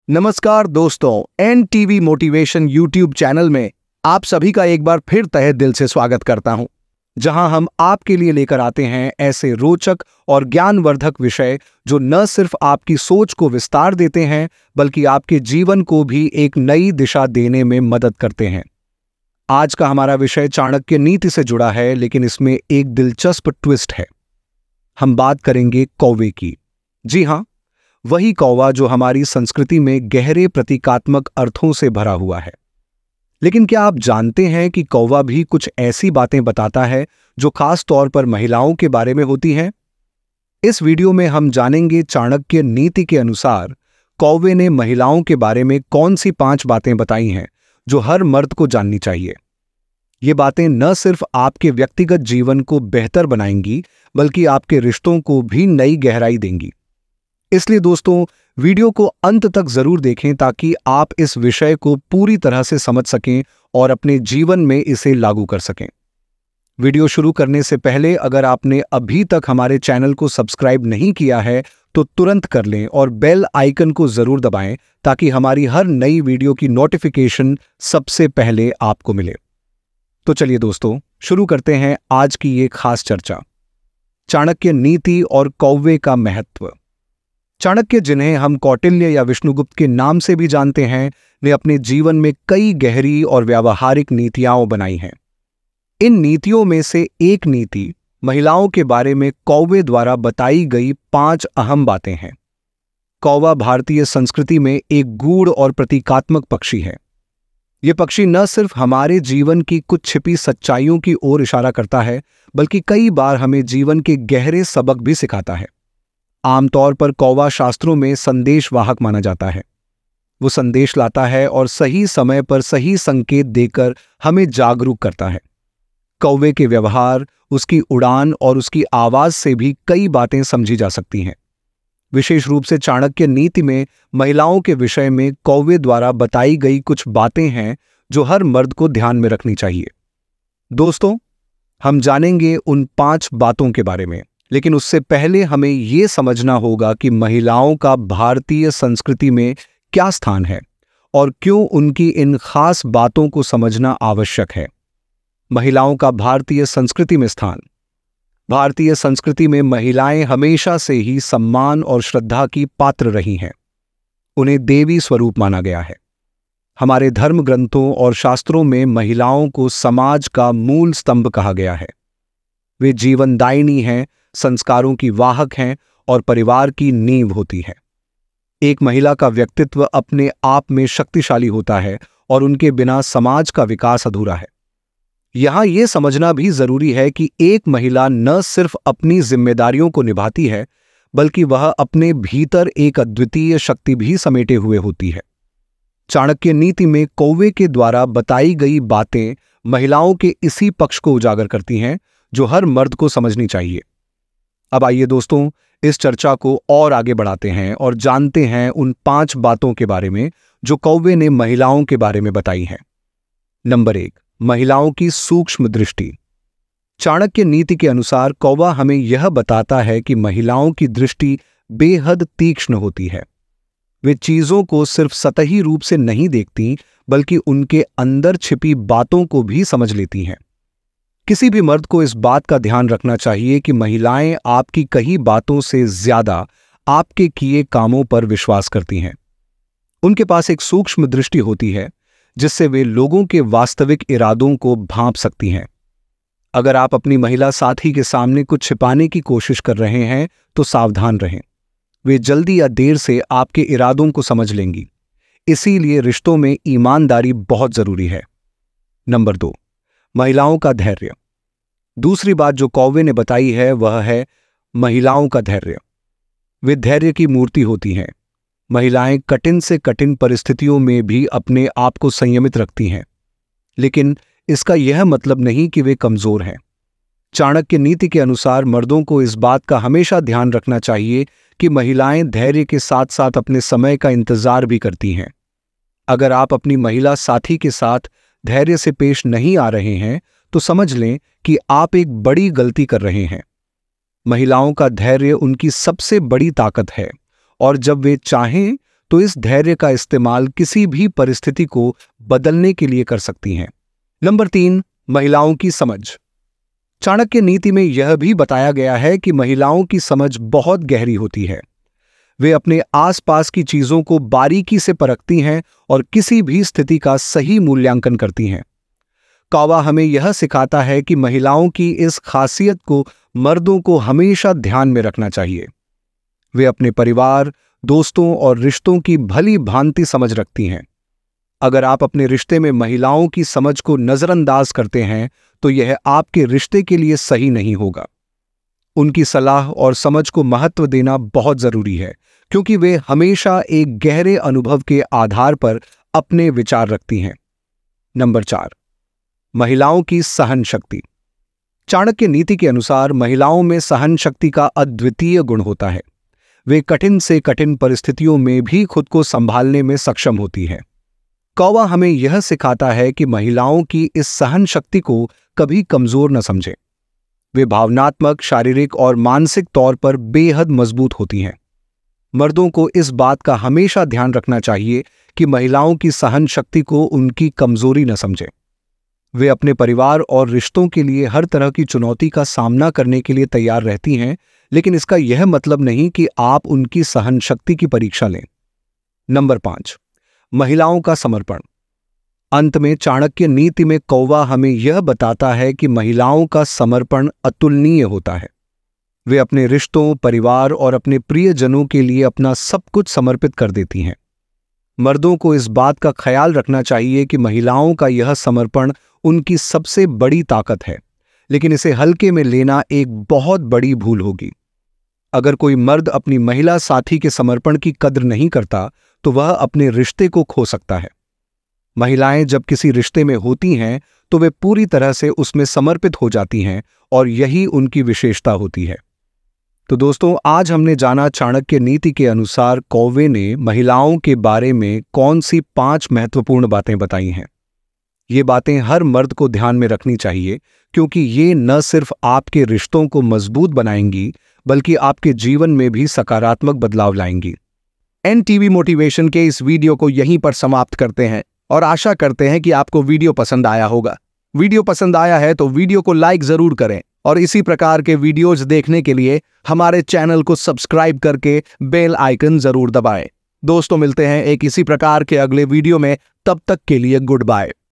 नमस्कार दोस्तों, NTV motivation YouTube channel में आप सभी का एक बार फिर तहे दिल से स्वागत करता हूं, जहां हम आपके लिए लेकर आते हैं ऐसे रोचक और ज्ञानवर्धक विषय जो न सिर्फ आपकी सोच को विस्तार देते हैं बल्कि आपके जीवन को भी एक नई दिशा देने में मदद करते हैं। आज का हमारा विषय चाणक्य नीति से जुड़ा है, लेकिन इसमें एक दिलचस्प ट्विस्ट है। हम बात करेंगे कौवे की। जी हां, वही कौवा जो हमारी संस्कृति में गहरे प्रतीकात्मक अर्थों से भरा हुआ है। लेकिन क्या आप जानते हैं कि कौवा भी कुछ ऐसी बातें बताता है जो खास तौर पर महिलाओं के बारे में होती हैं? इस वीडियो में हम जानेंगे चाणक्य नीति के अनुसार कौवे ने महिलाओं के बारे में कौन सी 5 बातें बताई हैं जो हर मर्द को जाननी चाहिए। ये बातें न सिर्फ आपके व्यक्तिगत जीवन को बेहतर बनाएंगी बल्कि आपके रिश्तों को भी नई गहराई देंगी। इसलिए दोस्तों, वीडियो को अंत तक जरूर देखें ताकि आप इस विषय को पूरी तरह से समझ सकें और अपने जीवन में इसे लागू कर सकें। वीडियो शुरू करने से पहले अगर आपने अभी तक हमारे चैनल को सब्सक्राइब नहीं किया है तो तुरंत कर लें और बेल आइकन को जरूर दबाएं ताकि हमारी हर नई वीडियो की नोटिफिकेशन सबसे पहले आपको मिले। तो चलिए दोस्तों, शुरू करते हैं आज की ये खास चर्चा, चाणक्य नीति और कौवे का महत्व। चाणक्य, जिन्हें हम कौटिल्य या विष्णुगुप्त के नाम से भी जानते हैं, ने अपने जीवन में कई गहरी और व्यावहारिक नीतियां बनाई हैं। इन नीतियों में से एक नीति महिलाओं के बारे में कौवे द्वारा बताई गई 5 अहम बातें हैं। कौवा भारतीय संस्कृति में एक गूढ़ और प्रतीकात्मक पक्षी है। यह पक्षी न सिर्फ हमारे जीवन की कुछ छिपी सच्चाइयों की ओर इशारा करता है बल्कि कई बार हमें जीवन के गहरे सबक भी सिखाता है। आमतौर पर कौवा शास्त्रों में संदेशवाहक माना जाता है। वो संदेश लाता है और सही समय पर सही संकेत देकर हमें जागरूक करता है। कौवे के व्यवहार, उसकी उड़ान और उसकी आवाज से भी कई बातें समझी जा सकती हैं। विशेष रूप से चाणक्य नीति में महिलाओं के विषय में कौवे द्वारा बताई गई कुछ बातें हैं जो हर मर्द को ध्यान में रखनी चाहिए। दोस्तों, हम जानेंगे उन 5 बातों के बारे में, लेकिन उससे पहले हमें यह समझना होगा कि महिलाओं का भारतीय संस्कृति में क्या स्थान है और क्यों उनकी इन खास बातों को समझना आवश्यक है। महिलाओं का भारतीय संस्कृति में स्थान। भारतीय संस्कृति में महिलाएं हमेशा से ही सम्मान और श्रद्धा की पात्र रही हैं। उन्हें देवी स्वरूप माना गया है। हमारे धर्म ग्रंथों और शास्त्रों में महिलाओं को समाज का मूल स्तंभ कहा गया है। वे जीवनदायिनी हैं, संस्कारों की वाहक हैं और परिवार की नींव होती है। एक महिला का व्यक्तित्व अपने आप में शक्तिशाली होता है और उनके बिना समाज का विकास अधूरा है। यहां यह समझना भी जरूरी है कि एक महिला न सिर्फ अपनी जिम्मेदारियों को निभाती है बल्कि वह अपने भीतर एक अद्वितीय शक्ति भी समेटे हुए होती है। चाणक्य नीति में कौवे के द्वारा बताई गई बातें महिलाओं के इसी पक्ष को उजागर करती हैं जो हर मर्द को समझनी चाहिए। अब आइए दोस्तों, इस चर्चा को और आगे बढ़ाते हैं और जानते हैं उन 5 बातों के बारे में जो कौवे ने महिलाओं के बारे में बताई हैं। नंबर 1, महिलाओं की सूक्ष्म दृष्टि। चाणक्य नीति के अनुसार कौवा हमें यह बताता है कि महिलाओं की दृष्टि बेहद तीक्ष्ण होती है। वे चीजों को सिर्फ सतही रूप से नहीं देखती बल्कि उनके अंदर छिपी बातों को भी समझ लेती हैं। किसी भी मर्द को इस बात का ध्यान रखना चाहिए कि महिलाएं आपकी कही बातों से ज्यादा आपके किए कामों पर विश्वास करती हैं। उनके पास एक सूक्ष्म दृष्टि होती है जिससे वे लोगों के वास्तविक इरादों को भांप सकती हैं। अगर आप अपनी महिला साथी के सामने कुछ छिपाने की कोशिश कर रहे हैं तो सावधान रहें। वे जल्दी या देर से आपके इरादों को समझ लेंगी। इसीलिए रिश्तों में ईमानदारी बहुत जरूरी है। नंबर 2, महिलाओं का धैर्य। दूसरी बात जो कौवे ने बताई है वह है महिलाओं का धैर्य। वे धैर्य की मूर्ति होती हैं। महिलाएं कठिन से कठिन परिस्थितियों में भी अपने आप को संयमित रखती हैं, लेकिन इसका यह मतलब नहीं कि वे कमजोर हैं। चाणक्य नीति के अनुसार मर्दों को इस बात का हमेशा ध्यान रखना चाहिए कि महिलाएं धैर्य के साथ साथ अपने समय का इंतजार भी करती हैं। अगर आप अपनी महिला साथी के साथ धैर्य से पेश नहीं आ रहे हैं तो समझ लें कि आप एक बड़ी गलती कर रहे हैं। महिलाओं का धैर्य उनकी सबसे बड़ी ताकत है और जब वे चाहें तो इस धैर्य का इस्तेमाल किसी भी परिस्थिति को बदलने के लिए कर सकती हैं। नंबर 3, महिलाओं की समझ। चाणक्य नीति में यह भी बताया गया है कि महिलाओं की समझ बहुत गहरी होती है। वे अपने आसपास की चीजों को बारीकी से परखती हैं और किसी भी स्थिति का सही मूल्यांकन करती हैं। कौवा हमें यह सिखाता है कि महिलाओं की इस खासियत को मर्दों को हमेशा ध्यान में रखना चाहिए। वे अपने परिवार, दोस्तों और रिश्तों की भली भांति समझ रखती हैं। अगर आप अपने रिश्ते में महिलाओं की समझ को नजरअंदाज करते हैं तो यह आपके रिश्ते के लिए सही नहीं होगा। उनकी सलाह और समझ को महत्व देना बहुत जरूरी है, क्योंकि वे हमेशा एक गहरे अनुभव के आधार पर अपने विचार रखती हैं। नंबर 4, महिलाओं की सहन शक्ति। चाणक्य नीति के अनुसार महिलाओं में सहन शक्ति का अद्वितीय गुण होता है। वे कठिन से कठिन परिस्थितियों में भी खुद को संभालने में सक्षम होती हैं। कौवा हमें यह सिखाता है कि महिलाओं की इस सहन शक्ति को कभी कमजोर न समझें। वे भावनात्मक, शारीरिक और मानसिक तौर पर बेहद मजबूत होती हैं। मर्दों को इस बात का हमेशा ध्यान रखना चाहिए कि महिलाओं की सहन शक्ति को उनकी कमजोरी न समझें। वे अपने परिवार और रिश्तों के लिए हर तरह की चुनौती का सामना करने के लिए तैयार रहती हैं, लेकिन इसका यह मतलब नहीं कि आप उनकी सहन शक्ति की परीक्षा लें। नंबर 5, महिलाओं का समर्पण। अंत में चाणक्य नीति में कौवा हमें यह बताता है कि महिलाओं का समर्पण अतुलनीय होता है। वे अपने रिश्तों, परिवार और अपने प्रियजनों के लिए अपना सब कुछ समर्पित कर देती हैं। मर्दों को इस बात का ख्याल रखना चाहिए कि महिलाओं का यह समर्पण उनकी सबसे बड़ी ताकत है, लेकिन इसे हल्के में लेना एक बहुत बड़ी भूल होगी। अगर कोई मर्द अपनी महिला साथी के समर्पण की कद्र नहीं करता तो वह अपने रिश्ते को खो सकता है। महिलाएं जब किसी रिश्ते में होती हैं तो वे पूरी तरह से उसमें समर्पित हो जाती हैं और यही उनकी विशेषता होती है। तो दोस्तों, आज हमने जाना चाणक्य नीति के अनुसार कौवे ने महिलाओं के बारे में कौन सी 5 महत्वपूर्ण बातें बताई हैं। ये बातें हर मर्द को ध्यान में रखनी चाहिए, क्योंकि ये न सिर्फ आपके रिश्तों को मजबूत बनाएंगी बल्कि आपके जीवन में भी सकारात्मक बदलाव लाएंगी। एनटीवी मोटिवेशन के इस वीडियो को यहीं पर समाप्त करते हैं और आशा करते हैं कि आपको वीडियो पसंद आया होगा। वीडियो पसंद आया है तो वीडियो को लाइक जरूर करें और इसी प्रकार के वीडियोज देखने के लिए हमारे चैनल को सब्सक्राइब करके बेल आइकन जरूर दबाएं। दोस्तों, मिलते हैं एक इसी प्रकार के अगले वीडियो में। तब तक के लिए गुड बाय।